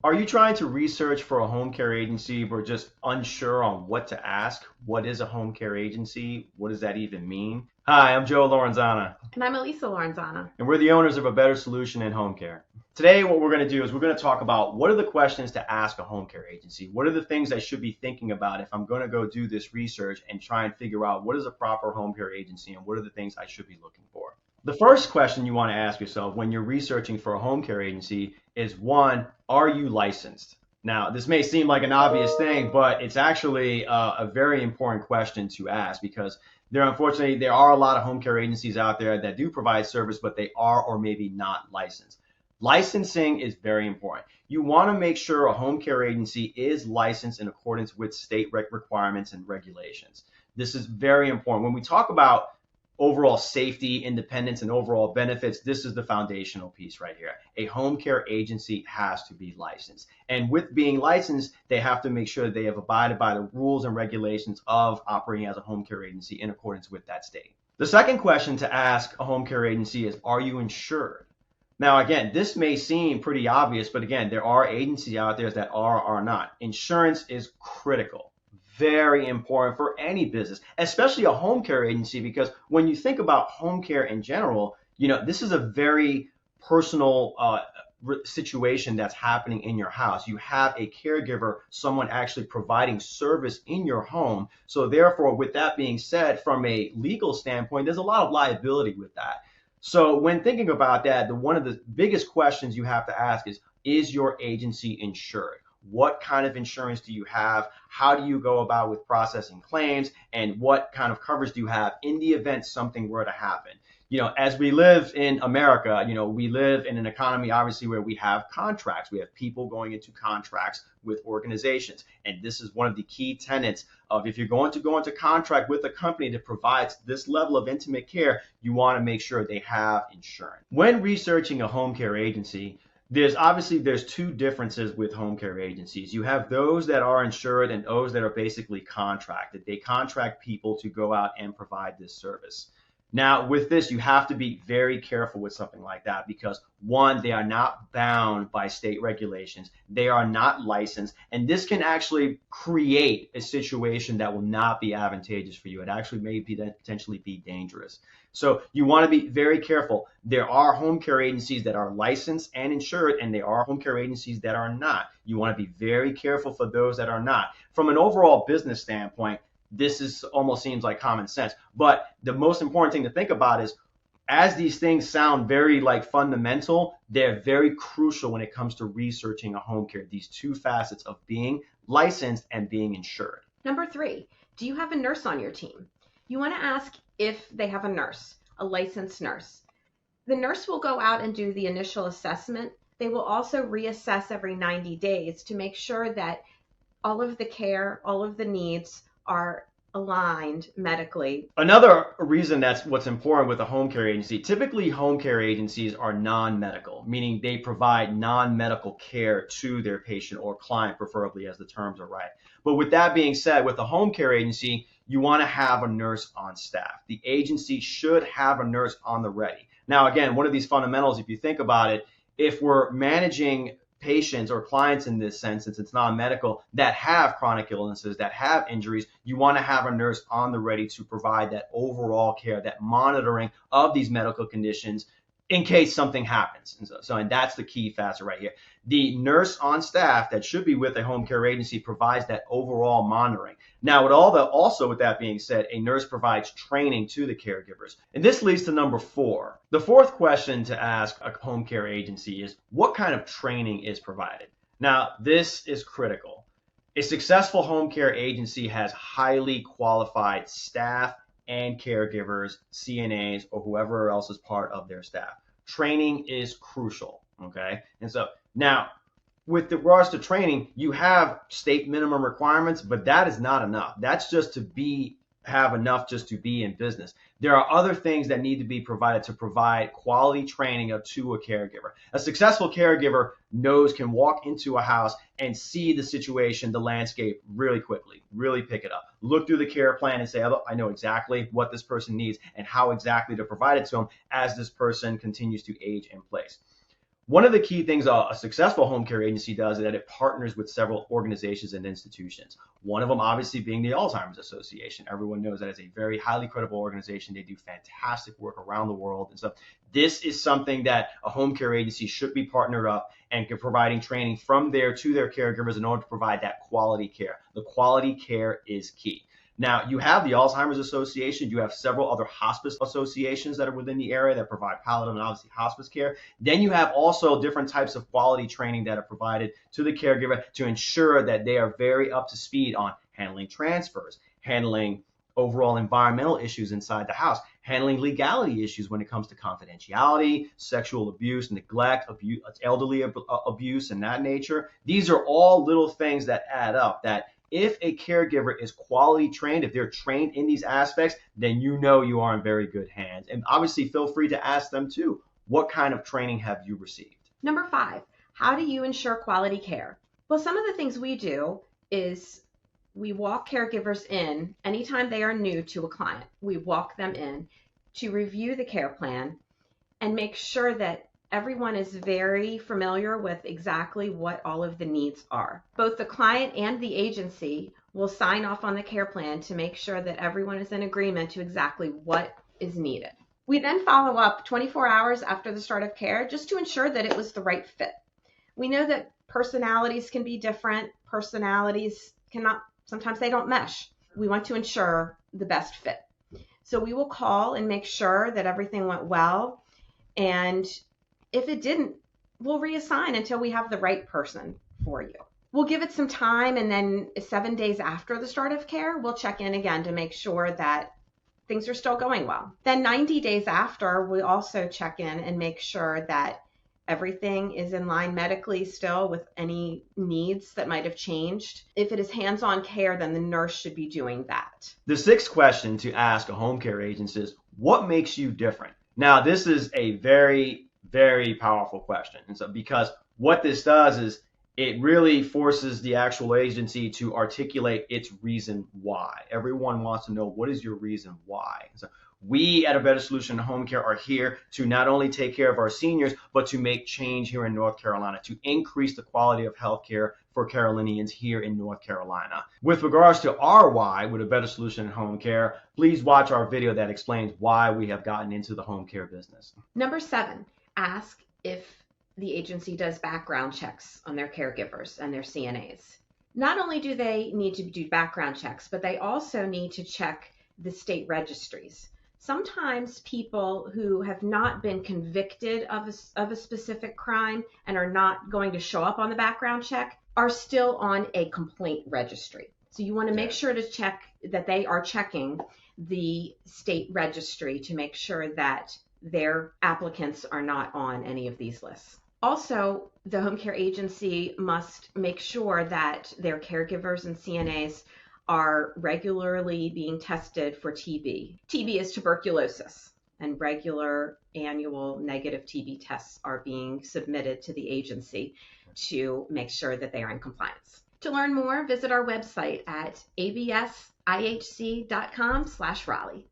Are you trying to research for a home care agency but just unsure on what to ask? What is a home care agency? What does that even mean? Hi, I'm Joe Lorenzana, And I'm Elisa Lorenzana. and we're the owners of A Better Solution in Home Care. Today, what we're going to do is we're going to talk about what are the questions to ask a home care agency? What are the things I should be thinking about if I'm going to go do this research and try and figure out what is a proper home care agency and what are the things I should be looking for? The first question you want to ask yourself when you're researching for a home care agency is one, are you licensed? Now, this may seem like an obvious thing, but it's actually a very important question to ask because unfortunately there are a lot of home care agencies out there that do provide service, but they are or maybe not licensed. Licensing is very important. You want to make sure a home care agency is licensed in accordance with state requirements and regulations. This is very important. When we talk about overall safety, independence, and overall benefits, this is the foundational piece right here. A home care agency has to be licensed. And with being licensed, they have to make sure they have abided by the rules and regulations of operating as a home care agency in accordance with that state. The second question to ask a home care agency is, are you insured? Now, again, this may seem pretty obvious, but again, there are agencies out there that are or are not. Insurance is critical, very important for any business, especially a home care agency, because when you think about home care in general, this is a very personal situation that's happening in your house. You have a caregiver, someone actually providing service in your home. So therefore, with that being said, from a legal standpoint, there's a lot of liability with that. So when thinking about that, one of the biggest questions you have to ask is your agency insured? What kind of insurance do you have? How do you go about with processing claims? And what kind of coverage do you have in the event something were to happen? As we live in America, we live in an economy, obviously, where we have contracts. We have people going into contracts with organizations. And this is one of the key tenets of if you're going to go into contract with a company that provides this level of intimate care, you want to make sure they have insurance. When researching a home care agency, there's two differences with home care agencies. You have those that are insured and those that are basically contracted. They contract people to go out and provide this service. Now, with this, you have to be very careful with something like that because, one, they are not bound by state regulations. They are not licensed, and this can actually create a situation that will not be advantageous for you. It actually may potentially be dangerous. So you want to be very careful. There are home care agencies that are licensed and insured, and there are home care agencies that are not. You want to be very careful for those that are not. From an overall business standpoint, this is almost seems like common sense. But the most important thing to think about is as these things sound very fundamental, they're very crucial when it comes to researching a home care, these two facets of being licensed and being insured. Number 3, do you have a nurse on your team? You want to ask if they have a nurse, a licensed nurse. The nurse will go out and do the initial assessment. They will also reassess every 90 days to make sure that all of the care, all of the needs are aligned medically. Another reason that's what's important with a home care agency, typically home care agencies are non-medical, meaning they provide non-medical care to their patient or client, preferably as the terms are right. But with that being said, with a home care agency, you want to have a nurse on staff. The agency should have a nurse on the ready. Now, again, one of these fundamentals, if you think about it, if we're managing patients or clients in this sense, since it's non-medical, that have chronic illnesses, that have injuries, you want to have a nurse on the ready to provide that overall care, that monitoring of these medical conditions in case something happens. And that's the key factor right here. The nurse on staff that should be with a home care agency provides that overall monitoring. Now, also with that being said, a nurse provides training to the caregivers. And this leads to number 4. The fourth question to ask a home care agency is, what kind of training is provided? Now, this is critical. A successful home care agency has highly qualified staff and caregivers, CNAs, or whoever else is part of their staff. Training is crucial, okay? And so now, with regards to training, you have state minimum requirements, but that is not enough. That's just to have enough just to be in business. There are other things that need to be provided to provide quality training to a caregiver. A successful caregiver can walk into a house and see the situation, the landscape really quickly, really pick it up. Look through the care plan and say, oh, I know exactly what this person needs and how exactly to provide it to them as this person continues to age in place. One of the key things a successful home care agency does is that it partners with several organizations and institutions. One of them obviously being the Alzheimer's Association. Everyone knows that it's a very highly credible organization. They do fantastic work around the world. And so this is something that a home care agency should be partnered up and providing training from there to their caregivers in order to provide that quality care. The quality care is key. Now, you have the Alzheimer's Association. You have several other hospice associations that are within the area that provide palliative and obviously hospice care. Then you have also different types of quality training that are provided to the caregiver to ensure that they are very up to speed on handling transfers, handling overall environmental issues inside the house, handling legality issues when it comes to confidentiality, sexual abuse, neglect, abuse, elderly abuse, and that nature. These are all little things that add up that if a caregiver is quality trained, if they're trained in these aspects, then you know you are in very good hands. And obviously feel free to ask them too, what kind of training have you received? Number 5, how do you ensure quality care? Well, some of the things we do is we walk caregivers in anytime they are new to a client. We walk them in to review the care plan and make sure that everyone is very familiar with exactly what all of the needs are. Both the client and the agency will sign off on the care plan to make sure that everyone is in agreement to exactly what is needed. We then follow up 24 hours after the start of care just to ensure that it was the right fit. We know that personalities can be different. Personalities cannot, sometimes they don't mesh. We want to ensure the best fit. So we will call and make sure that everything went well, and if it didn't, we'll reassign until we have the right person for you. We'll give it some time, and then 7 days after the start of care, we'll check in again to make sure that things are still going well. Then 90 days after, we also check in and make sure that everything is in line medically still with any needs that might have changed. If it is hands-on care, then the nurse should be doing that. The 6th question to ask a home care agency is, what makes you different? Now, this is a very powerful question. And so because what this does is it really forces the actual agency to articulate its reason why. Everyone wants to know, what is your reason why? So we at A Better Solution in Home Care are here to not only take care of our seniors, but to make change here in North Carolina, to increase the quality of health care for Carolinians here in North Carolina. With regards to our why with A Better Solution in Home Care, please watch our video that explains why we have gotten into the home care business. Number 7, ask if the agency does background checks on their caregivers and their CNAs. Not only do they need to do background checks, but they also need to check the state registries. Sometimes people who have not been convicted of a specific crime and are not going to show up on the background check are still on a complaint registry. So you want to make sure to check that they are checking the state registry to make sure that their applicants are not on any of these lists. Also, the home care agency must make sure that their caregivers and CNAs are regularly being tested for TB. TB is tuberculosis, and regular annual negative TB tests are being submitted to the agency to make sure that they are in compliance. To learn more, visit our website at absihc.com/Raleigh.